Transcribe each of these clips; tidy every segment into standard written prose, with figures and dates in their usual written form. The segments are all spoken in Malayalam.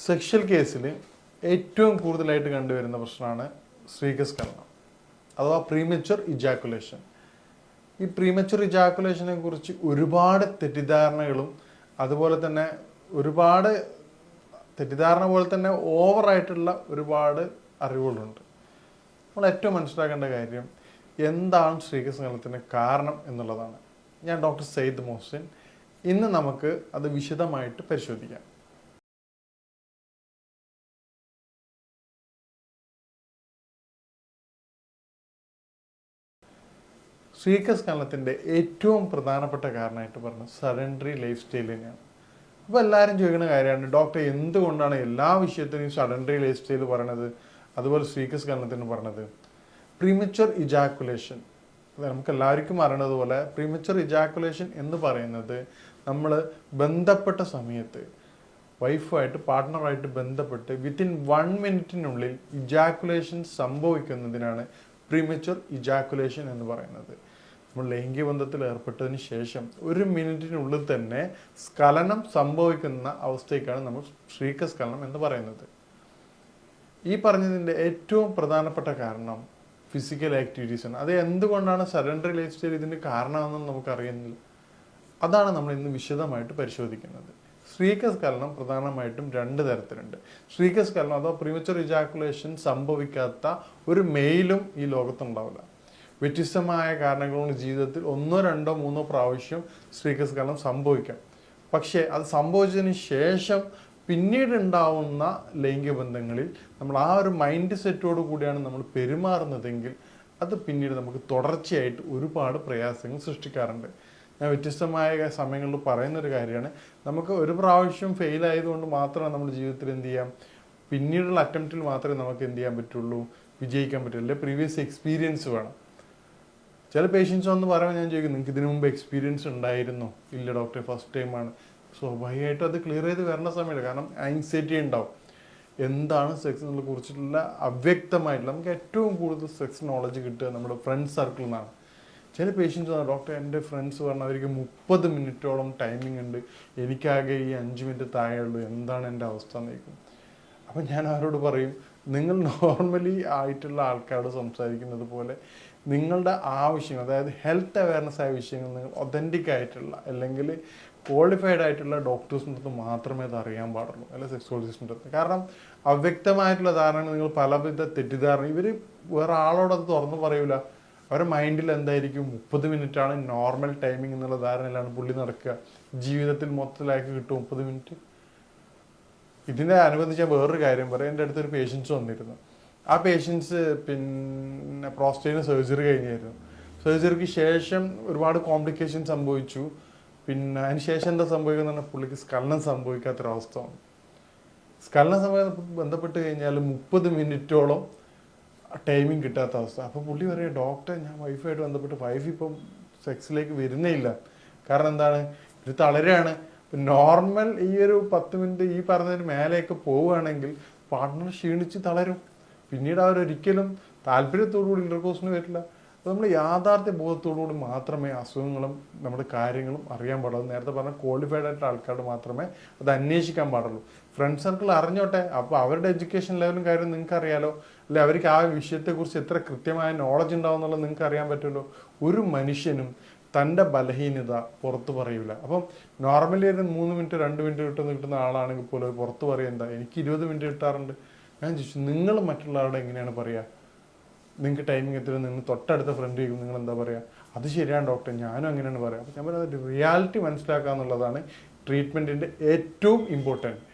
സെക്ഷൽ കേസിൽ ഏറ്റവും കൂടുതലായിട്ട് കണ്ടുവരുന്ന പ്രശ്നമാണ് സ്ത്രീകസ്ഖലനം അഥവാ പ്രീമച്വർ ഇജാക്കുലേഷൻ. ഈ പ്രീമച്വർ ഇജാക്കുലേഷനെ കുറിച്ച് ഒരുപാട് തെറ്റിദ്ധാരണകളും അതുപോലെ തന്നെ ഒരുപാട് തെറ്റിദ്ധാരണ പോലെ തന്നെ ഓവറായിട്ടുള്ള ഒരുപാട് അറിവുകളുണ്ട്. നമ്മൾ ഏറ്റവും മനസ്സിലാക്കേണ്ട കാര്യം എന്താണ് സ്ത്രീകസ്ഖലനത്തിന് കാരണം എന്നുള്ളതാണ്. ഞാൻ ഡോക്ടർ സയ്യിദ് മോഹ്സിൻ. ഇന്ന് നമുക്ക് അത് വിശദമായിട്ട് പരിശോധിക്കാം. സ്ത്രീകസ്ഖലനത്തിൻ്റെ ഏറ്റവും പ്രധാനപ്പെട്ട കാരണമായിട്ട് പറഞ്ഞത് സഡൻഡറി ലൈഫ് സ്റ്റൈൽ തന്നെയാണ്. അപ്പോൾ എല്ലാവരും ചോദിക്കുന്ന കാര്യമാണ്, ഡോക്ടർ എന്തുകൊണ്ടാണ് എല്ലാ വിഷയത്തിനും സഡൻഡറി ലൈഫ് സ്റ്റൈൽ പറയണത്, അതുപോലെ സ്ത്രീകസ്ഖലനത്തിന് പറഞ്ഞത്? പ്രീമച്വർ ഇജാക്കുലേഷൻ നമുക്ക് എല്ലാവർക്കും അറിയണതുപോലെ പ്രീമച്വർ ഇജാക്കുലേഷൻ എന്ന് പറയുന്നത് നമ്മൾ ബന്ധപ്പെട്ട സമയത്ത് വൈഫുമായിട്ട് പാർട്ട്ണറായിട്ട് ബന്ധപ്പെട്ട് വിത്തിൻ 1 മിനിറ്റിനുള്ളിൽ ഇജാക്കുലേഷൻ സംഭവിക്കുന്നതിനാണ് പ്രീമച്വർ ഇജാക്കുലേഷൻ എന്ന് പറയുന്നത്. നമ്മൾ ലൈംഗിക ബന്ധത്തിൽ ഏർപ്പെട്ടതിന് ശേഷം 1 മിനിറ്റിനുള്ളിൽ തന്നെ സ്ഖലനം സംഭവിക്കുന്ന അവസ്ഥയ്ക്കാണ് നമ്മൾ സ്ത്രീകസ്ഖലനം എന്ന് പറയുന്നത്. ഈ പറഞ്ഞതിൻ്റെ ഏറ്റവും പ്രധാനപ്പെട്ട കാരണം ഫിസിക്കൽ ആക്ടിവിറ്റീസാണ്. അത് എന്തുകൊണ്ടാണ് സഡൻഡറി ലൈഫ് സ്റ്റൈൽ ഇതിന് കാരണമെന്ന് നമുക്കറിയുന്നില്ല. അതാണ് നമ്മൾ ഇന്ന് വിശദമായിട്ട് പരിശോധിക്കുന്നത്. സ്ത്രീകസ്ഖലനം പ്രധാനമായിട്ടും 2 തരത്തിലുണ്ട്. സ്ത്രീകസ്ഖലനം അഥവാ പ്രീമച്വർ ഇജാക്കുലേഷൻ സംഭവിക്കാത്ത ഒരു മെയിലും ഈ ലോകത്തുണ്ടാവില്ല. വ്യത്യസ്തമായ കാരണങ്ങളുണ്ട്. ജീവിതത്തിൽ 1, 2, 3 പ്രാവശ്യം സ്ത്രീകസ്ഖലനം സംഭവിക്കാം. പക്ഷേ അത് സംഭവിച്ചതിന് ശേഷം പിന്നീട് ഉണ്ടാവുന്ന ലൈംഗിക ബന്ധങ്ങളിൽ നമ്മൾ ആ ഒരു മൈൻഡ് സെറ്റോട് കൂടിയാണ് നമ്മൾ പെരുമാറുന്നതെങ്കിൽ അത് പിന്നീട് നമുക്ക് തുടർച്ചയായിട്ട് ഒരുപാട് പ്രയാസങ്ങൾ സൃഷ്ടിക്കാറുണ്ട്. ഞാൻ വ്യത്യസ്തമായ സമയങ്ങളിൽ പറയുന്നൊരു കാര്യമാണ്, നമുക്ക് ഒരു പ്രാവശ്യം ഫെയിൽ ആയതുകൊണ്ട് മാത്രമേ നമ്മുടെ ജീവിതത്തിൽ എന്ത് ചെയ്യാം, പിന്നീടുള്ള അറ്റംപ്റ്റിൽ മാത്രമേ നമുക്ക് എന്ത് ചെയ്യാൻ പറ്റുള്ളൂ, വിജയിക്കാൻ പറ്റുള്ളൂ. പ്രീവിയസ് എക്സ്പീരിയൻസ് വേണം. ചില പേഷ്യൻസ് വന്ന് പറയുമ്പോൾ ഞാൻ ചോദിക്കും, നിങ്ങൾക്ക് ഇതിനു മുമ്പ് എക്സ്പീരിയൻസ് ഉണ്ടായിരുന്നോ? ഇല്ല ഡോക്ടറെ, ഫസ്റ്റ് ടൈമാണ്. സ്വാഭാവികമായിട്ടും അത് ക്ലിയർ ചെയ്ത് വരേണ്ട സമയമില്ല. കാരണം ആൻസൈറ്റി ഉണ്ടാവും. എന്താണ് സെക്സിനെ കുറിച്ചിട്ടുള്ള അവ്യക്തമായിട്ടുള്ള, നമുക്ക് ഏറ്റവും കൂടുതൽ സെക്സ് നോളജ് കിട്ടുക നമ്മുടെ ഫ്രണ്ട് സർക്കിളിൽ നിന്നാണ്. ചില പേഷ്യൻസ് പറഞ്ഞു, ഡോക്ടർ എൻ്റെ ഫ്രണ്ട്സ് പറഞ്ഞു അവർക്ക് 30 മിനിറ്റോളം ടൈമിംഗ് ഉണ്ട്, എനിക്കാകെ ഈ 5 മിനിറ്റ് താഴെയുള്ളൂ, എന്താണ് എൻ്റെ അവസ്ഥ എന്ന് ചോദിക്കും. അപ്പം ഞാൻ അവരോട് പറയും, നിങ്ങൾ നോർമലി ആയിട്ടുള്ള ആൾക്കാരോട് സംസാരിക്കുന്നത് പോലെ നിങ്ങളുടെ ആവശ്യം, അതായത് ഹെൽത്ത് അവയർനെസ് ആയ വിഷയങ്ങൾ നിങ്ങൾ ഒതൻറ്റിക് ആയിട്ടുള്ള അല്ലെങ്കിൽ ക്വാളിഫൈഡ് ആയിട്ടുള്ള ഡോക്ടേഴ്സിൻ്റെ അടുത്ത് മാത്രമേ അത് അറിയാൻ പാടുള്ളൂ, അല്ല സെക്സോളജിസ്റ്റിൻ്റെ അടുത്ത്. കാരണം അവ്യക്തമായിട്ടുള്ള ധാരണകൾ, നിങ്ങൾ പലവിധ തെറ്റിദ്ധാരണ, ഇവർ വേറെ ആളോടത് തുറന്നു പറയൂല. അവരുടെ മൈൻഡിൽ എന്തായിരിക്കും, 30 മിനിറ്റാണ് നോർമൽ ടൈമിംഗ് എന്നുള്ള ധാരണയിലാണ് പുള്ളി നടക്കുക. ജീവിതത്തിൽ മൊത്തത്തിലാക്കി കിട്ടും 30 മിനിറ്റ്. ഇതിനെ അനുബന്ധിച്ച് ഞാൻ വേറൊരു കാര്യം പറയാം. എൻ്റെ അടുത്തൊരു പേഷ്യൻസ് വന്നിരുന്നു. ആ പേഷ്യൻസ് പിന്നെ പ്രോസ്റ്റേറ്റിന് സർജറി കഴിഞ്ഞായിരുന്നു. സർജറിക്ക് ശേഷം ഒരുപാട് കോംപ്ലിക്കേഷൻ സംഭവിച്ചു. പിന്നെ അതിന് ശേഷം എന്താ സംഭവിക്കുന്നത് പറഞ്ഞാൽ പുള്ളിക്ക് സ്ഖലനം സംഭവിക്കാത്തൊരവസ്ഥ വന്നു. സ്ഖലനം സമയം ബന്ധപ്പെട്ട് കഴിഞ്ഞാൽ 30 മിനിറ്റോളം ടൈമിങ് കിട്ടാത്ത അവസ്ഥ. അപ്പോൾ പുള്ളി പറയുക, ഡോക്ടർ ഞാൻ വൈഫായിട്ട് ബന്ധപ്പെട്ട് വൈഫ് ഇപ്പം സെക്സിലേക്ക് വരുന്നേ ഇല്ല. കാരണം എന്താണ്, ഇത് തളരാണ്. നോർമൽ ഈ ഒരു 10 മിനിറ്റ് ഈ പറഞ്ഞതിന് മേലെയൊക്കെ പോവുകയാണെങ്കിൽ പാർട്ട്ണർ ക്ഷീണിച്ച് തളരും. പിന്നീട് അവരൊരിക്കലും താല്പര്യത്തോടുകൂടി ഇൻ്റർകോഴ്സിന് വരില്ല. അപ്പോൾ നമ്മൾ യാഥാർത്ഥ്യ ബോധത്തോടുകൂടി മാത്രമേ അസുഖങ്ങളും നമ്മുടെ കാര്യങ്ങളും അറിയാൻ പാടുള്ളൂ. നേരത്തെ പറഞ്ഞ ക്വാളിഫൈഡ് ആയിട്ടുള്ള ആൾക്കാരോട് മാത്രമേ അത് അന്വേഷിക്കാൻ പാടുള്ളൂ. ഫ്രണ്ട് സർക്കിൾ അറിഞ്ഞോട്ടെ, അപ്പോൾ അവരുടെ എഡ്യൂക്കേഷൻ ലെവലും കാര്യം നിങ്ങൾക്ക് അറിയാലോ, അല്ലെ അവർക്ക് ആ വിഷയത്തെക്കുറിച്ച് എത്ര കൃത്യമായ നോളജ് ഉണ്ടാവും എന്നുള്ളത് നിങ്ങൾക്ക് അറിയാൻ പറ്റുമല്ലോ. ഒരു മനുഷ്യനും തൻ്റെ ബലഹീനത പുറത്ത് പറയൂല. അപ്പം നോർമലി ഒരു 3 മിനിറ്റ് 2 മിനിറ്റ് കിട്ടുന്ന ആളാണെങ്കിൽ പോലും പുറത്ത് പറയുക എന്താ, എനിക്ക് 20 മിനിറ്റ് കിട്ടാറുണ്ട്. ഞാൻ ചോദിച്ചു, നിങ്ങൾ മറ്റുള്ളവരുടെ എങ്ങനെയാണ് പറയുക? നിങ്ങൾക്ക് ടൈമിംഗ് എത്തില്ല, നിങ്ങൾ തൊട്ടടുത്ത ഫ്രണ്ട് ചോദിക്കും, നിങ്ങൾ എന്താ പറയുക? അത് ശരിയാണ് ഡോക്ടർ, ഞാനും അങ്ങനെയാണ് പറയാം. അപ്പോൾ ഞാൻ പറയുന്നത് റിയാലിറ്റി മനസ്സിലാക്കുക എന്നുള്ളതാണ് ട്രീറ്റ്മെൻറ്റിൻ്റെ ഏറ്റവും ഇമ്പോർട്ടൻറ്റ്.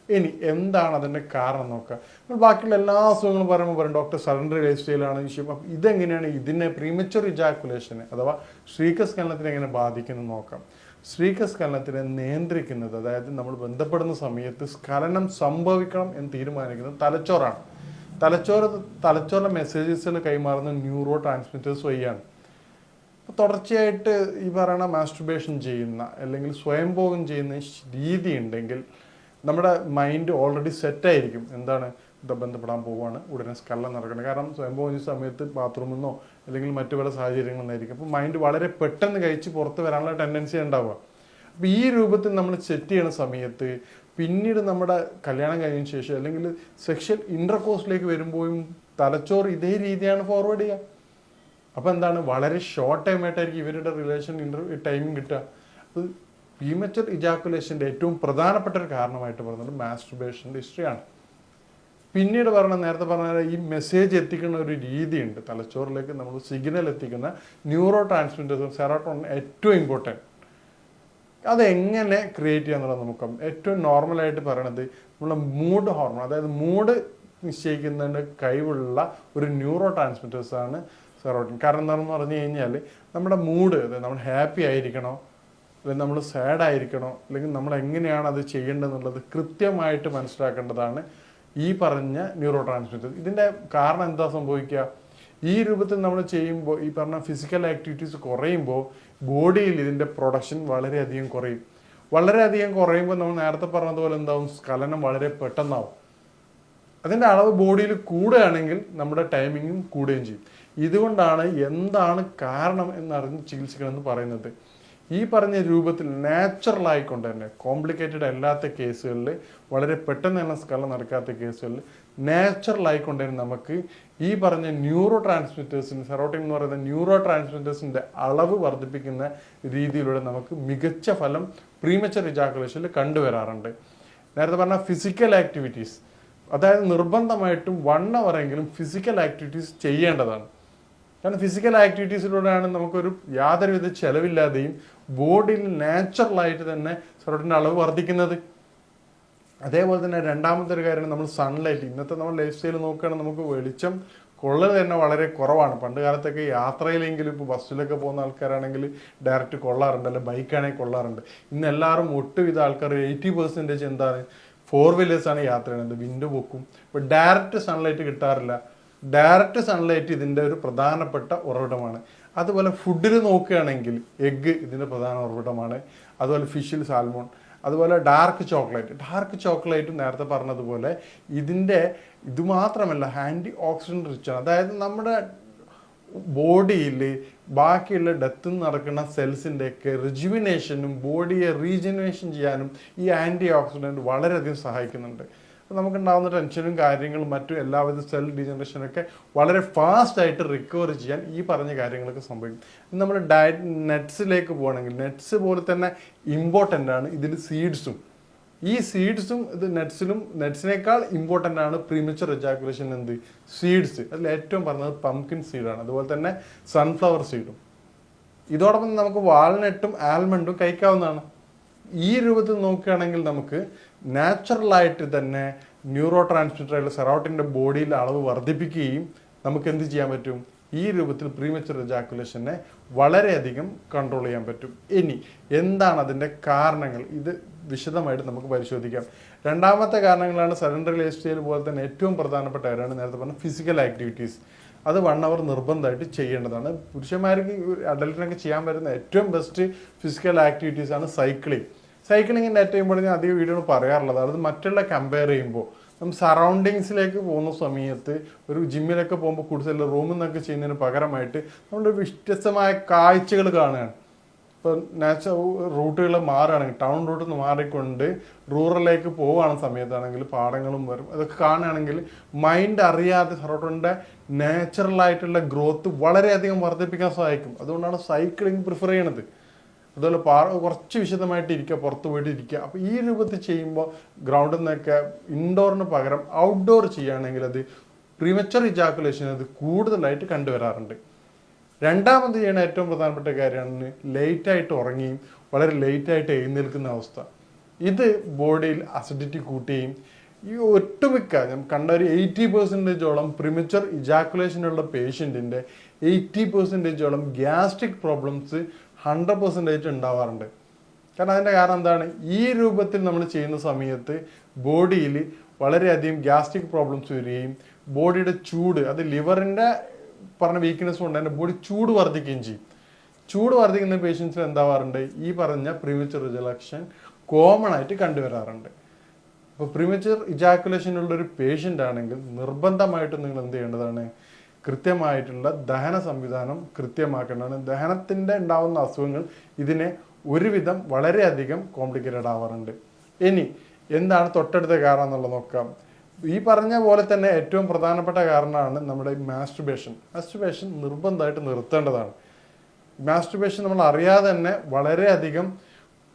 ഇനി എന്താണ് അതിൻ്റെ കാരണം നോക്കുക. നമ്മൾ ബാക്കിയുള്ള എല്ലാ അസുഖങ്ങളും പറയുമ്പോൾ പറയും ഡോക്ടർ സഡൻഡറി ലൈഫ് സ്റ്റൈലാണ് വിഷയം. അപ്പം ഇതെങ്ങനെയാണ് ഇതിനെ പ്രീമച്വർ ഇജാക്കുലേഷനെ അഥവാ സ്ത്രീകസ്ഖലനത്തിനെ എങ്ങനെ ബാധിക്കുന്നത് നോക്കാം. സ്ത്രീകസ്ഖലനത്തിനെ നിയന്ത്രിക്കുന്നത്, അതായത് നമ്മൾ ബന്ധപ്പെടുന്ന സമയത്ത് സ്ഖലനം സംഭവിക്കണം എന്ന് തീരുമാനിക്കുന്നത് തലച്ചോറാണ്. തലച്ചോറിലെ മെസ്സേജസുകൾ കൈമാറുന്ന ന്യൂറോ ട്രാൻസ്മിറ്റേഴ്സ് വഴിയാണ്. അപ്പോൾ തുടർച്ചയായിട്ട് ഈ പറയുന്ന മാസ്റ്റുർബേഷൻ ചെയ്യുന്ന അല്ലെങ്കിൽ സ്വയംഭോഗം ചെയ്യുന്ന രീതി ഉണ്ടെങ്കിൽ നമ്മുടെ മൈൻഡ് ഓൾറെഡി സെറ്റായിരിക്കും. എന്താണ്, ബന്ധപ്പെടാൻ പോവുകയാണ്, ഉടനെ സ്ഖലനം നടക്കണം. കാരണം സ്വയംഭോഗം ചെയ്യുന്ന സമയത്ത് ബാത്റൂമിൽ നിന്നോ അല്ലെങ്കിൽ മറ്റു പല സാഹചര്യങ്ങളിലായിരിക്കും. അപ്പോൾ മൈൻഡ് വളരെ പെട്ടെന്ന് കഴിച്ച് പുറത്ത് വരാനുള്ള ടെൻഡൻസി ഉണ്ടാവുക. അപ്പോൾ ഈ രൂപത്തിൽ നമ്മൾ സെറ്റ് ചെയ്യുന്ന സമയത്ത് പിന്നീട് നമ്മുടെ കല്യാണം കഴിഞ്ഞതിന് ശേഷം അല്ലെങ്കിൽ സെക്ഷൽ ഇൻ്റർകോഴ്സിലേക്ക് വരുമ്പോഴും തലച്ചോറ് ഇതേ രീതിയാണ് ഫോർവേഡ് ചെയ്യുക. അപ്പോൾ എന്താണ്, വളരെ ഷോർട്ട് ടൈം ആയിട്ടായിരിക്കും ഇവരുടെ റിലേഷൻ ടൈമിങ് കിട്ടുക. അപ്പോൾ പ്രീമച്ചർ ഇജാക്കുലേഷൻ്റെ ഏറ്റവും പ്രധാനപ്പെട്ട ഒരു കാരണമായിട്ട് പറയുന്നത് മാസ്റ്റുർബേഷൻ്റെ ഹിസ്റ്ററിയാണ്. പിന്നീട് നേരത്തെ പറഞ്ഞ ഈ മെസ്സേജ് എത്തിക്കുന്ന ഒരു രീതിയുണ്ട് തലച്ചോറിലേക്ക്, നമ്മൾ സിഗ്നൽ എത്തിക്കുന്ന ന്യൂറോ ട്രാൻസ്മിറ്റേഴ്സും സെറോട്ടോണിൻ ഏറ്റവും ഇമ്പോർട്ടൻറ്റ്. അതെങ്ങനെ ക്രിയേറ്റ് ചെയ്യാന്നുള്ളത് നമുക്ക് ഏറ്റവും നോർമലായിട്ട് പറയണത് നമ്മളെ മൂഡ് ഹോർമോൺ, അതായത് മൂഡ് നിശ്ചയിക്കുന്നതിന് കഴിവുള്ള ഒരു ന്യൂറോ ട്രാൻസ്മിറ്റേഴ്സാണ് സെറോട്ടോണിൻ. കാരണം എന്താണെന്ന് പറഞ്ഞു കഴിഞ്ഞാൽ നമ്മുടെ മൂഡ്, അതായത് നമ്മൾ ഹാപ്പി ആയിരിക്കണോ അല്ലെങ്കിൽ നമ്മൾ സാഡ് ആയിരിക്കണോ അല്ലെങ്കിൽ നമ്മൾ എങ്ങനെയാണ് അത് ചെയ്യേണ്ടതെന്നുള്ളത് കൃത്യമായിട്ട് മനസ്സിലാക്കേണ്ടതാണ് ഈ പറഞ്ഞ ന്യൂറോ ട്രാൻസ്മിറ്റർ. ഇതിൻ്റെ കാരണം എന്താ സംഭവിക്കുക, ഈ രൂപത്തിൽ നമ്മൾ ചെയ്യുമ്പോൾ ഈ പറഞ്ഞ ഫിസിക്കൽ ആക്ടിവിറ്റീസ് കുറയുമ്പോൾ ബോഡിയിൽ ഇതിൻ്റെ പ്രൊഡക്ഷൻ വളരെയധികം കുറയും. വളരെയധികം കുറയുമ്പോൾ നമ്മൾ നേരത്തെ പറഞ്ഞതുപോലെ എന്താവും, സ്ഖലനം വളരെ പെട്ടെന്നാവും. അതിൻ്റെ അളവ് ബോഡിയിൽ കൂടുകയാണെങ്കിൽ നമ്മുടെ ടൈമിങ്ങും കൂടുകയും ചെയ്യും. ഇതുകൊണ്ടാണ് എന്താണ് കാരണം എന്നറിഞ്ഞ് ചികിത്സിക്കണമെന്ന് പറയുന്നത്. ഈ പറഞ്ഞ രൂപത്തിൽ നാച്ചുറലായിക്കൊണ്ട് തന്നെ, കോംപ്ലിക്കേറ്റഡ് അല്ലാത്ത കേസുകളിൽ, വളരെ പെട്ടെന്ന് തന്നെ സ്ഖലനം നടക്കാത്ത കേസുകളിൽ നാച്ചുറലായിക്കൊണ്ട് തന്നെ നമുക്ക് ഈ പറഞ്ഞ ന്യൂറോ ട്രാൻസ്മിറ്റേഴ്സിന്, സെറോട്ടോണിൻ എന്ന് പറയുന്ന ന്യൂറോ ട്രാൻസ്മിറ്റേഴ്സിൻ്റെ അളവ് വർദ്ധിപ്പിക്കുന്ന രീതിയിലൂടെ നമുക്ക് മികച്ച ഫലം പ്രീമച്ചർ ഇജാക്കുലേഷനിൽ കണ്ടുവരാറുണ്ട്. നേരത്തെ പറഞ്ഞ ഫിസിക്കൽ ആക്ടിവിറ്റീസ്, അതായത് നിർബന്ധമായിട്ടും 1 hour എങ്കിലും ഫിസിക്കൽ ആക്ടിവിറ്റീസ് ചെയ്യേണ്ടതാണ്. കാരണം ഫിസിക്കൽ ആക്ടിവിറ്റീസിലൂടെയാണ് നമുക്കൊരു യാതൊരുവിധ ചെലവില്ലാതെയും ബോഡിയിൽ നാച്ചുറലായിട്ട് തന്നെ സെറോട്ടോണിൻ്റെ അളവ് വർദ്ധിക്കുന്നത്. അതേപോലെ തന്നെ രണ്ടാമത്തെ ഒരു കാര്യമാണ് നമ്മൾ സൺലൈറ്റ്. ഇന്നത്തെ നമ്മൾ ലൈഫ് സ്റ്റൈൽ നോക്കുകയാണെങ്കിൽ നമുക്ക് വെളിച്ചം കൊള്ളൽ തന്നെ വളരെ കുറവാണ്. പണ്ട് കാലത്തൊക്കെ യാത്രയിലെങ്കിലും, ഇപ്പോൾ ബസ്സിലൊക്കെ പോകുന്ന ആൾക്കാരാണെങ്കിൽ ഡയറക്റ്റ് കൊള്ളാറുണ്ട്, അല്ലെങ്കിൽ ബൈക്കാണെങ്കിൽ കൊള്ളാറുണ്ട്. ഇന്ന് എല്ലാവരും ഒട്ടുവിധ ആൾക്കാർ 80% എന്താണ്, 4 വീലേഴ്സാണ് യാത്ര ചെയ്യുന്നത്, വിൻഡോ പൊക്കും. ഇപ്പോൾ ഡയറക്റ്റ് സൺലൈറ്റ് കിട്ടാറില്ല. ഡയറക്റ്റ് സൺലൈറ്റ് ഇതിൻ്റെ ഒരു പ്രധാനപ്പെട്ട ഉറവിടമാണ്. അതുപോലെ ഫുഡിൽ നോക്കുകയാണെങ്കിൽ എഗ്ഗ് ഇതിൻ്റെ പ്രധാന ഉറവിടമാണ്. അതുപോലെ ഫിഷിൽ സാൽമോൺ, അതുപോലെ ഡാർക്ക് ചോക്ലേറ്റ് നേരത്തെ പറഞ്ഞതുപോലെ ഇത് മാത്രമല്ല ആൻറ്റി ഓക്സിഡൻറ്റ് റിച്ചാണ്. അതായത് നമ്മുടെ ബോഡിയിൽ ബാക്കിയുള്ള ഡെത്ത് നടക്കുന്ന സെൽസിൻ്റെയൊക്കെ റിജുവിനേഷനും ബോഡിയെ റീജനുവേഷൻ ചെയ്യാനും ഈ ആൻറ്റി ഓക്സിഡൻറ്റ് വളരെയധികം സഹായിക്കുന്നുണ്ട്. നമുക്കുണ്ടാകുന്ന ടെൻഷനും കാര്യങ്ങളും മറ്റും എല്ലാവിധ സെൽ ഡീജനറേഷനൊക്കെ വളരെ ഫാസ്റ്റായിട്ട് റിക്കവർ ചെയ്യാൻ ഈ പറഞ്ഞ കാര്യങ്ങളൊക്കെ സംഭവിക്കും. നമ്മൾ നട്ട്സിലേക്ക് പോകണമെങ്കിൽ നട്ട്സ് പോലെ തന്നെ ഇമ്പോർട്ടൻ്റ് ആണ് ഇതിൽ സീഡ്സും. ഈ സീഡ്സും ഇത് നട്ട്സിനേക്കാൾ ഇമ്പോർട്ടൻ്റ് ആണ് പ്രീമച്ചർ എജാക്കുലേഷൻ സീഡ്സ്. അതിൽ ഏറ്റവും പറഞ്ഞത് പംകിൻ സീഡാണ്. അതുപോലെ തന്നെ സൺഫ്ലവർ സീഡും. ഇതോടൊപ്പം നമുക്ക് വാൾനട്ടും ആൽമണ്ടും കഴിക്കാവുന്നതാണ്. ഈ രൂപത്തിൽ നോക്കുകയാണെങ്കിൽ നമുക്ക് നാച്ചുറലായിട്ട് തന്നെ ന്യൂറോ ട്രാൻസ്മിറ്ററായിട്ടുള്ള സെറോട്ടോണിൻ്റെ ബോഡിയിൽ അളവ് വർദ്ധിപ്പിക്കുകയും നമുക്ക് എന്ത് ചെയ്യാൻ പറ്റും, ഈ രൂപത്തിൽ പ്രീമച്ചർ എജാക്കുലേഷനെ വളരെയധികം കൺട്രോൾ ചെയ്യാൻ പറ്റും. ഇനി എന്താണ് അതിൻ്റെ കാരണങ്ങൾ, ഇത് വിശദമായിട്ട് നമുക്ക് പരിശോധിക്കാം. രണ്ടാമത്തെ കാരണങ്ങളാണ് സെഡൻറ്ററി ലൈഫ് സ്റ്റൈൽ പോലെ തന്നെ ഏറ്റവും പ്രധാനപ്പെട്ട കാര്യമാണ് നേരത്തെ പറഞ്ഞ ഫിസിക്കൽ ആക്ടിവിറ്റീസ്. അത് 1 hour നിർബന്ധമായിട്ട് ചെയ്യേണ്ടതാണ്. പുരുഷന്മാർക്ക് അഡൽട്ടിനൊക്കെ ചെയ്യാൻ പറ്റുന്ന ഏറ്റവും ബെസ്റ്റ് ഫിസിക്കൽ ആക്ടിവിറ്റീസ് ആണ് സൈക്ലിങ്ങിൻ്റെ ഏറ്റവും ഇമ്പോർട്ടൻ്റ് അധികം വീഡിയോ പറയാറുള്ളത്. അത് മറ്റുള്ള കമ്പയർ ചെയ്യുമ്പോൾ നമ്മൾ സറൗണ്ടിങ്സിലേക്ക് പോകുന്ന സമയത്ത് ഒരു ജിമ്മിലൊക്കെ പോകുമ്പോൾ കൂടുതൽ റൂമിൽ നിന്നൊക്കെ ചെയ്യുന്നതിന് പകരമായിട്ട് നമ്മൾ വ്യത്യസ്തമായ കാഴ്ചകൾ കാണുകയാണ്. ഇപ്പോൾ റൂട്ടുകൾ മാറുകയാണെങ്കിൽ ടൗൺ റൂട്ടിൽ നിന്ന് മാറിക്കൊണ്ട് റൂറലിലേക്ക് പോവുകയാണ് സമയത്താണെങ്കിൽ പാടങ്ങളും വരും, അതൊക്കെ കാണുകയാണെങ്കിൽ മൈൻഡ് അറിയാതെ സെറോട്ടോണിൻ്റെ നാച്ചുറലായിട്ടുള്ള ഗ്രോത്ത് വളരെയധികം വർദ്ധിപ്പിക്കാൻ സഹായിക്കും. അതുകൊണ്ടാണ് സൈക്ലിംഗ് പ്രിഫർ ചെയ്യണത്. അതുപോലെ കുറച്ച് വിശദമായിട്ട് ഇരിക്കുക, പുറത്ത് പോയിട്ട് ഇരിക്കുക. അപ്പോൾ ഈ രൂപത്തിൽ ചെയ്യുമ്പോൾ ഗ്രൗണ്ടിൽ നിന്നൊക്കെ ഇൻഡോറിന് പകരം ഔട്ട്ഡോർ ചെയ്യുകയാണെങ്കിൽ അത് പ്രീമച്ചർ ഇജാക്കുലേഷൻ അത് കൂടുതലായിട്ട് കണ്ടുവരാറുണ്ട്. രണ്ടാമത് ചെയ്യുന്ന ഏറ്റവും പ്രധാനപ്പെട്ട കാര്യമാണ് ലേറ്റായിട്ട് ഉറങ്ങിയും വളരെ ലേറ്റായിട്ട് എഴുന്നേൽക്കുന്ന അവസ്ഥ. ഇത് ബോഡിയിൽ അസിഡിറ്റി കൂട്ടുകയും ഈ ഒട്ടുമിക്ക ഞാൻ കണ്ട ഒരു 80% പ്രിമച്ചർ ഇജാക്കുലേഷനുള്ള പേഷ്യൻറ്റിൻ്റെ 80% ഗ്യാസ്ട്രിക് പ്രോബ്ലംസ് 100% ഉണ്ടാവാറുണ്ട്. കാരണം അതിൻ്റെ കാരണം എന്താണ്, ഈ രൂപത്തിൽ നമ്മൾ ചെയ്യുന്ന സമയത്ത് ബോഡിയിൽ വളരെയധികം ഗ്യാസ്ട്രിക് പ്രോബ്ലംസ് വരികയും ബോഡിയുടെ ചൂട്, അത് ലിവറിൻ്റെ പറഞ്ഞ വീക്ക്നെസ് കൊണ്ട് തന്നെ ബോഡി ചൂട് വർദ്ധിക്കുകയും ചെയ്യും. ചൂട് വർദ്ധിക്കുന്ന പേഷ്യൻസിൽ എന്താവാറുണ്ട്, ഈ പറഞ്ഞ പ്രീമച്ചർ ഇജാക്കുലേഷൻ കോമൺ ആയിട്ട് കണ്ടുവരാറുണ്ട്. അപ്പോൾ പ്രീമച്ചർ ഇജാക്കുലേഷനുള്ളൊരു പേഷ്യൻ്റ് ആണെങ്കിൽ നിർബന്ധമായിട്ടും നിങ്ങൾ എന്ത് ചെയ്യേണ്ടതാണ്, കൃത്യമായിട്ടുള്ള ദഹന സംവിധാനം കൃത്യമാക്കേണ്ടതാണ്. ദഹനത്തിൻ്റെ ഉണ്ടാകുന്ന അസുഖങ്ങൾ ഇതിനെ ഒരുവിധം വളരെയധികം കോംപ്ലിക്കേറ്റഡ് ആവാറുണ്ട്. ഇനി എന്താണ് തൊട്ടടുത്ത കാരണം എന്നുള്ളത് നോക്കാം. ഈ പറഞ്ഞ പോലെ തന്നെ ഏറ്റവും പ്രധാനപ്പെട്ട കാരണമാണ് നമ്മുടെ മാസ്റ്റുർബേഷൻ. മാസ്റ്റുർബേഷൻ നിർബന്ധമായിട്ട് നിർത്തേണ്ടതാണ്. മാസ്റ്റുർബേഷൻ നമ്മൾ അറിയാതെ തന്നെ വളരെയധികം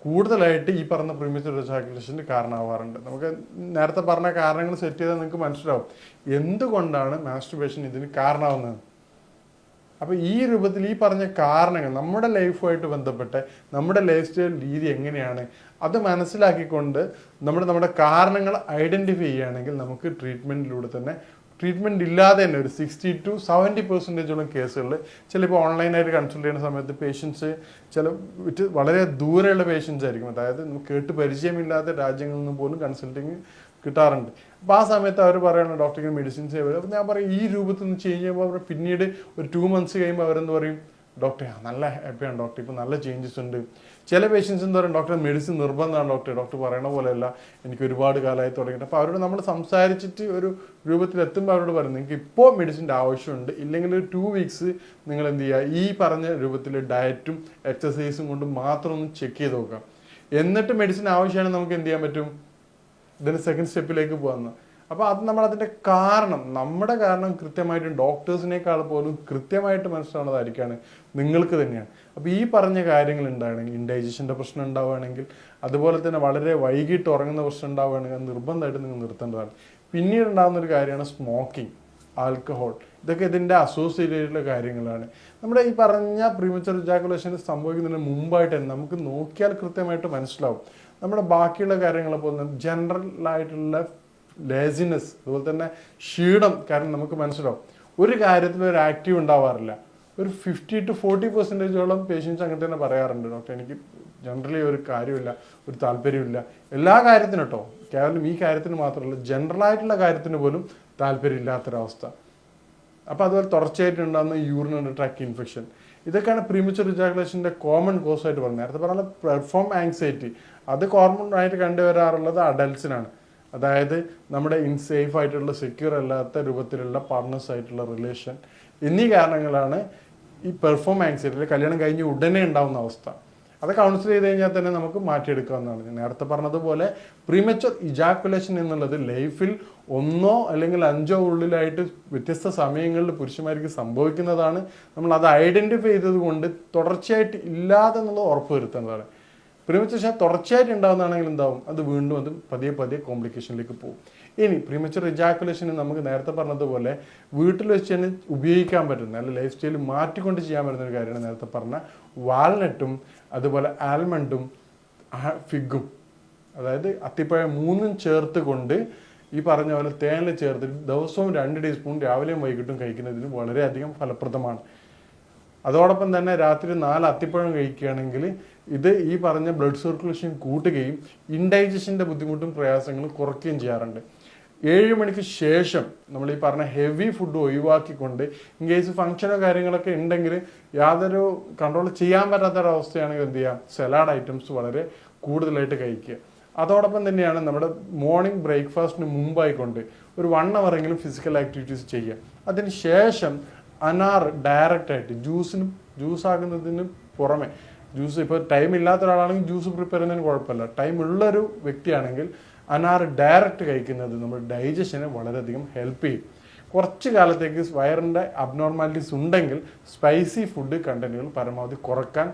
കൂടുതലായിട്ട് ഈ പറഞ്ഞ പ്രീമച്വർ എജാക്കുലേഷന് കാരണമാവാറുണ്ട്. നമുക്ക് നേരത്തെ പറഞ്ഞ കാരണങ്ങൾ സെറ്റ് ചെയ്താൽ നിങ്ങൾക്ക് മനസ്സിലാവും എന്തുകൊണ്ടാണ് മാസ്റ്റുർബേഷൻ ഇതിന് കാരണമാവുന്നത്. അപ്പോൾ ഈ രൂപത്തിൽ ഈ പറഞ്ഞ കാരണങ്ങൾ നമ്മുടെ ലൈഫുമായിട്ട് ബന്ധപ്പെട്ട് നമ്മുടെ ലൈഫ് സ്റ്റൈൽ രീതി എങ്ങനെയാണ് അത് മനസ്സിലാക്കിക്കൊണ്ട് നമ്മുടെ കാരണങ്ങൾ ഐഡൻറ്റിഫൈ ചെയ്യുകയാണെങ്കിൽ നമുക്ക് ട്രീറ്റ്മെൻറ്റിലൂടെ തന്നെ, ട്രീറ്റ്മെൻറ്റ് ഇല്ലാതെ തന്നെ ഒരു 60 to 70% കേസുകളിൽ ചിലപ്പോൾ ഓൺലൈനായിട്ട് കൺസൾട്ട് ചെയ്യുന്ന സമയത്ത് പേഷ്യൻസ് വളരെ ദൂരെയുള്ള പേഷ്യൻസ് ആയിരിക്കും. അതായത് നമുക്ക് കേട്ട് പരിചയമില്ലാത്ത രാജ്യങ്ങളിൽ നിന്ന് പോലും കൺസൾട്ടിങ് കിട്ടാറുണ്ട്. അപ്പോൾ ആ സമയത്ത് അവർ പറയുന്നത് ഡോക്ടർക്ക് മെഡിസിൻസ് വരും. അപ്പോൾ ഞാൻ പറയും ഈ രൂപത്തിൽ നിന്ന് ചേഞ്ച് ചെയ്യുമ്പോൾ അവർ പിന്നീട് ഒരു 2 months കഴിയുമ്പോൾ അവരെന്ന് പറയും ഡോക്ടറെ നല്ല ഹാപ്പിയാണ് ഡോക്ടർ, ഇപ്പോൾ നല്ല ചേഞ്ചസ് ഉണ്ട്. ചില പേഷ്യൻസ് എന്ന് പറയും ഡോക്ടർ മെഡിസിൻ നിർബന്ധമാണ് ഡോക്ടർ പറയണ പോലെയല്ല, എനിക്ക് ഒരുപാട് കാലമായി തുടങ്ങിയിട്ട്. അപ്പോൾ അവരോട് നമ്മൾ സംസാരിച്ചിട്ട് ഒരു രൂപത്തിൽ എത്തുമ്പോൾ അവരോട് പറയും നിങ്ങൾക്ക് ഇപ്പോൾ മെഡിസിൻ്റെ ആവശ്യമുണ്ട്, ഇല്ലെങ്കിൽ ഒരു 2 weeks നിങ്ങൾ എന്ത് ചെയ്യുക, ഈ പറഞ്ഞ രൂപത്തിൽ ഡയറ്റും എക്സസൈസും കൊണ്ട് മാത്രം ഒന്ന് ചെക്ക് ചെയ്ത് നോക്കാം. എന്നിട്ട് മെഡിസിൻ ആവശ്യമാണെങ്കിൽ നമുക്ക് എന്ത് ചെയ്യാൻ പറ്റും, ഇതിന് സെക്കൻഡ് സ്റ്റെപ്പിലേക്ക് പോകുന്ന. അപ്പോൾ അത് നമ്മളതിൻ്റെ കാരണം, നമ്മുടെ കാരണം കൃത്യമായിട്ട് ഡോക്ടേഴ്സിനേക്കാൾ പോലും കൃത്യമായിട്ട് മനസ്സിലാവുന്നതായിരിക്കാണ് നിങ്ങൾക്ക് തന്നെയാണ്. അപ്പോൾ ഈ പറഞ്ഞ കാര്യങ്ങൾ ഉണ്ടാവുകയാണെങ്കിൽ, ഇൻഡൈജഷൻ്റെ പ്രശ്നം ഉണ്ടാവുകയാണെങ്കിൽ, അതുപോലെ തന്നെ വളരെ വൈകിട്ട് ഉറങ്ങുന്ന പ്രശ്നം ഉണ്ടാവുകയാണെങ്കിൽ അത് നിർബന്ധമായിട്ട് നിങ്ങൾ നിർത്തേണ്ടതാണ്. പിന്നീട് ഉണ്ടാകുന്നൊരു കാര്യമാണ് സ്മോക്കിംഗ്, ആൽക്കഹോൾ. ഇതൊക്കെ ഇതിൻ്റെ അസോസിയേറ്റഡ് ആയിട്ടുള്ള കാര്യങ്ങളാണ്. നമ്മുടെ ഈ പറഞ്ഞ പ്രീമച്വർ ഇജാക്കുലേഷൻ സംഭവിക്കുന്നതിന് മുമ്പായിട്ട് തന്നെ നമുക്ക് നോക്കിയാൽ കൃത്യമായിട്ട് മനസ്സിലാവും നമ്മുടെ ബാക്കിയുള്ള കാര്യങ്ങളെ പോലെ ജനറലായിട്ടുള്ള ലേസിനെസ്, അതുപോലെ തന്നെ ക്ഷീണം. കാരണം നമുക്ക് മനസ്സിലാവും ഒരു കാര്യത്തിലും ഒരു ആക്റ്റീവ് ഉണ്ടാവാറില്ല. ഒരു 50 to 40% പേഷ്യൻസ് അങ്ങനെ തന്നെ പറയാറുണ്ട് ഡോക്ടർ എനിക്ക് ജനറലി ഒരു കാര്യമില്ല, ഒരു താല്പര്യമില്ല. എല്ലാ കാര്യത്തിനും കേട്ടോ, കേവലം ഈ കാര്യത്തിന് മാത്രമല്ല ജനറലായിട്ടുള്ള കാര്യത്തിന് പോലും താല്പര്യമില്ലാത്തൊരവസ്ഥ. അപ്പോൾ അതുപോലെ തുടർച്ചയായിട്ടുണ്ടാകുന്ന യൂറിനറി ട്രാക്ട് ഇൻഫെക്ഷൻ, ഇതൊക്കെയാണ് പ്രീമച്വർ ഇജാക്കുലേഷൻ്റെ കോമൺ കോസ് ആയിട്ട് പറഞ്ഞത്. നേരത്തെ പറഞ്ഞാൽ പെർഫോം ആങ്സൈറ്റി, അത് കോമൺ ആയിട്ട് കണ്ടുവരാറുള്ളത് അഡൽട്സിനാണ്. അതായത് നമ്മുടെ ഇൻസേഫ് ആയിട്ടുള്ള സെക്യൂർ അല്ലാത്ത രൂപത്തിലുള്ള പാർട്ട്നേഴ്സ് ആയിട്ടുള്ള റിലേഷൻ എന്നീ കാരണങ്ങളാണ് ഈ പെർഫോം ആങ്സൈറ്റി, കല്യാണം കഴിഞ്ഞ് ഉടനെ ഉണ്ടാകുന്ന അവസ്ഥ. അത് കൗൺസിൽ ചെയ്ത് കഴിഞ്ഞാൽ തന്നെ നമുക്ക് മാറ്റിയെടുക്കാവുന്നതാണ്. ഞാൻ നേരത്തെ പറഞ്ഞതുപോലെ പ്രീമച്വർ ഇജാക്കുലേഷൻ എന്നുള്ളത് ലൈഫിൽ 1 അല്ലെങ്കിൽ 5 ഉള്ളിലായിട്ട് വ്യത്യസ്ത സമയങ്ങളിൽ പുരുഷന്മാർക്ക് സംഭവിക്കുന്നതാണ്. നമ്മൾ അത് ഐഡൻറ്റിഫൈ ചെയ്തത് കൊണ്ട് തുടർച്ചയായിട്ട് ഇല്ലാതെ എന്നുള്ളത് ഉറപ്പുവരുത്തേണ്ടതാണ്. പ്രീമച്വർ തുടർച്ചയായിട്ട് ഉണ്ടാകുന്നതാണെങ്കിൽ എന്താവും, അത് വീണ്ടും അത് പതിയെ കോംപ്ലിക്കേഷനിലേക്ക് പോകും. ഇനി പ്രീമച്വർ ഇജാക്കുലേഷന് നമുക്ക് നേരത്തെ പറഞ്ഞതുപോലെ വീട്ടിൽ വെച്ച് തന്നെ ഉപയോഗിക്കാൻ പറ്റുന്ന, അല്ല ലൈഫ് സ്റ്റൈൽ മാറ്റിക്കൊണ്ട് ചെയ്യാൻ പറ്റുന്ന ഒരു കാര്യമാണ് നേരത്തെ പറഞ്ഞ വാൾനട്ടും അതുപോലെ ആൽമണ്ടും ഫിഗും, അതായത് അത്തിപ്പഴം 3 ചേർത്ത് കൊണ്ട് ഈ പറഞ്ഞ പോലെ തേനിൽ ചേർത്തിട്ട് ദിവസവും 2 ടീസ്പൂൺ രാവിലെയും വൈകിട്ടും കഴിക്കുന്നതിന് വളരെയധികം ഫലപ്രദമാണ്. അതോടൊപ്പം തന്നെ രാത്രി 4 അത്തിപ്പഴം കഴിക്കുകയാണെങ്കിൽ ഇത് ഈ പറഞ്ഞ ബ്ലഡ് സർക്കുലേഷൻ കൂട്ടുകയും ഇൻഡൈജഷൻ്റെ ബുദ്ധിമുട്ടും പ്രയാസങ്ങളും കുറയ്ക്കുകയും ചെയ്യാറുണ്ട്. 7 മണിക്ക് ശേഷം നമ്മൾ ഈ പറഞ്ഞ ഹെവി ഫുഡ് ഒഴിവാക്കിക്കൊണ്ട് ഇൻ കേസ് ഫംഗ്ഷനോ കാര്യങ്ങളൊക്കെ ഉണ്ടെങ്കിൽ യാതൊരു കൺട്രോൾ ചെയ്യാൻ പറ്റാത്തൊരവസ്ഥയാണെങ്കിൽ എന്ത് ചെയ്യാം, സലാഡ് ഐറ്റംസ് വളരെ കൂടുതലായിട്ട് കഴിക്കുക. അതോടൊപ്പം തന്നെയാണ് നമ്മുടെ മോർണിംഗ് ബ്രേക്ക്ഫാസ്റ്റിന് മുമ്പായിക്കൊണ്ട് ഒരു 1 hour എങ്കിലും ഫിസിക്കൽ ആക്ടിവിറ്റീസ് ചെയ്യുക. അതിന് ശേഷം അനാർ ഡയറക്റ്റായിട്ട് ജ്യൂസാകുന്നതിന് പുറമെ, ജ്യൂസ് ഇപ്പോൾ ടൈം ഇല്ലാത്ത ഒരാളാണെങ്കിൽ ജ്യൂസ് പ്രിപ്പയർ ചെയ്യുന്നതിന് കുഴപ്പമില്ല, ടൈം ഉള്ളൊരു വ്യക്തിയാണെങ്കിൽ അനാർ ഡയറക്റ്റ് കഴിക്കുന്നത് നമ്മുടെ ഡൈജഷനെ വളരെയധികം ഹെൽപ്പ് ചെയ്യും. കുറച്ച് കാലത്തേക്ക് വയറിൻ്റെ അബ്നോർമാലിറ്റീസ് ഉണ്ടെങ്കിൽ സ്പൈസി ഫുഡ് കണ്ടന്റുകൾ പരമാവധി കുറക്കാൻ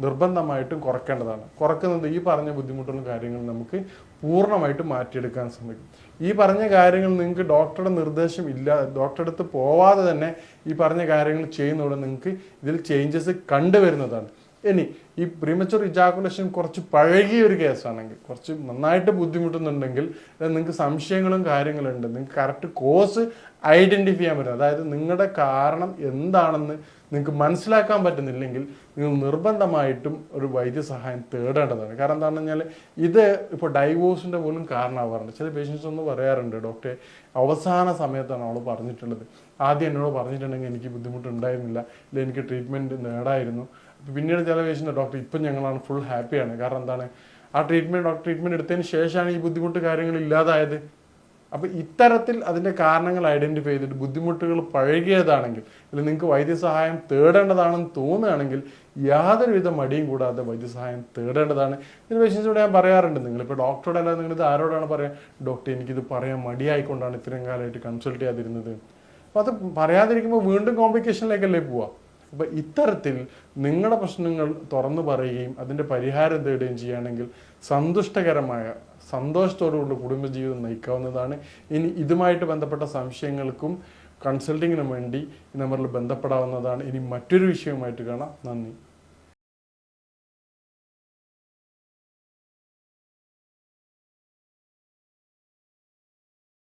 നിർബന്ധമായിട്ടും കുറയ്ക്കേണ്ടതാണ്. കുറക്കുന്നത് ഈ പറഞ്ഞ ബുദ്ധിമുട്ടുള്ള കാര്യങ്ങൾ നമുക്ക് പൂർണ്ണമായിട്ട് മാറ്റിയെടുക്കാൻ ശ്രമിക്കും. ഈ പറഞ്ഞ കാര്യങ്ങൾ നിങ്ങൾക്ക് ഡോക്ടറുടെ നിർദ്ദേശം ഇല്ല, ഡോക്ടറുടെ അടുത്ത് പോവാതെ തന്നെ ഈ പറഞ്ഞ കാര്യങ്ങൾ ചെയ്യുന്നതോടെ നിങ്ങൾക്ക് ഇതിൽ ചേഞ്ചസ് കണ്ടുവരുന്നതാണ്. ഇനി ഈ പ്രീമച്വർ ഇജാക്കുലേഷൻ കുറച്ച് പഴകിയ ഒരു കേസാണെങ്കിൽ, കുറച്ച് നന്നായിട്ട് ബുദ്ധിമുട്ടുന്നുണ്ടെങ്കിൽ, നിങ്ങൾക്ക് സംശയങ്ങളും കാര്യങ്ങളുണ്ട്, നിങ്ങൾക്ക് കറക്റ്റ് കോസ് ഐഡൻറ്റിഫൈ ചെയ്യാൻ പറ്റും, അതായത് നിങ്ങളുടെ കാരണം എന്താണെന്ന് നിങ്ങൾക്ക് മനസ്സിലാക്കാൻ പറ്റുന്നില്ലെങ്കിൽ നിങ്ങൾ നിർബന്ധമായിട്ടും ഒരു വൈദ്യസഹായം തേടേണ്ടതാണ്. കാരണം എന്താണെന്ന് പറഞ്ഞാൽ ഇത് ഇപ്പോൾ ഡൈവോഴ്സിൻ്റെ പോലും കാരണമാവാറുണ്ട്. ചില പേഷ്യൻസ് ഒന്ന് പറയാറുണ്ട് ഡോക്ടറെ അവസാന സമയത്താണ് അവൾ പറഞ്ഞിട്ടുള്ളത്, ആദ്യം എന്നോട് പറഞ്ഞിട്ടുണ്ടെങ്കിൽ എനിക്ക് ബുദ്ധിമുട്ടുണ്ടായിരുന്നില്ല, ഇല്ല എനിക്ക് ട്രീറ്റ്മെൻറ്റ് നേടായിരുന്നു. പിന്നീട് ചില പേഷ്യൻ്റ് ഡോക്ടർ ഇപ്പം ഞങ്ങളാണ് ഫുൾ ഹാപ്പിയാണ്. കാരണം എന്താണ്, ആ ട്രീറ്റ്മെൻറ്റ് എടുത്തതിന് ശേഷമാണ് ഈ ബുദ്ധിമുട്ട് കാര്യങ്ങൾ ഇല്ലാതായത്. അപ്പോൾ ഇത്തരത്തിൽ അതിൻ്റെ കാരണങ്ങൾ ഐഡൻറ്റിഫൈ ചെയ്തിട്ട് ബുദ്ധിമുട്ടുകൾ പഴകിയതാണെങ്കിൽ അല്ലെങ്കിൽ നിങ്ങൾക്ക് വൈദ്യസഹായം തേടേണ്ടതാണെന്ന് തോന്നുകയാണെങ്കിൽ യാതൊരുവിധ മടിയും കൂടാതെ വൈദ്യസഹായം തേടേണ്ടതാണ്. ഇതിന് പേഷ്യൻസിനോട് ഞാൻ പറയാറുണ്ട്, നിങ്ങളിപ്പോൾ ഡോക്ടറോട് അല്ലാതെ നിങ്ങളിത് ആരോടാണ് പറയാം, ഡോക്ടർ എനിക്കിത് പറയാൻ മടിയായിക്കൊണ്ടാണ് ഇത്രയും കാലമായിട്ട് കൺസൾട്ട് ചെയ്യാതിരുന്നത്. അപ്പോൾ അത് പറയാതിരിക്കുമ്പോൾ വീണ്ടും കോംപ്ലിക്കേഷനിലേക്കല്ലേ പോവുക. അപ്പോൾ ഇത്തരത്തിൽ നിങ്ങളുടെ പ്രശ്നങ്ങൾ തുറന്നു പറയുകയും അതിൻ്റെ പരിഹാരം തേടുകയും ചെയ്യുകയാണെങ്കിൽ സന്തുഷ്ടകരമായ സന്തോഷത്തോടുകൂടി കുടുംബജീവിതം നയിക്കാവുന്നതാണ്. ഇനി ഇതുമായിട്ട് ബന്ധപ്പെട്ട സംശയങ്ങൾക്കും കൺസൾട്ടിങ്ങിനും വേണ്ടി ഈ നമ്പറിൽ ബന്ധപ്പെടാവുന്നതാണ്. ഇനി മറ്റൊരു വിഷയവുമായിട്ട് കാണാം. നന്ദി.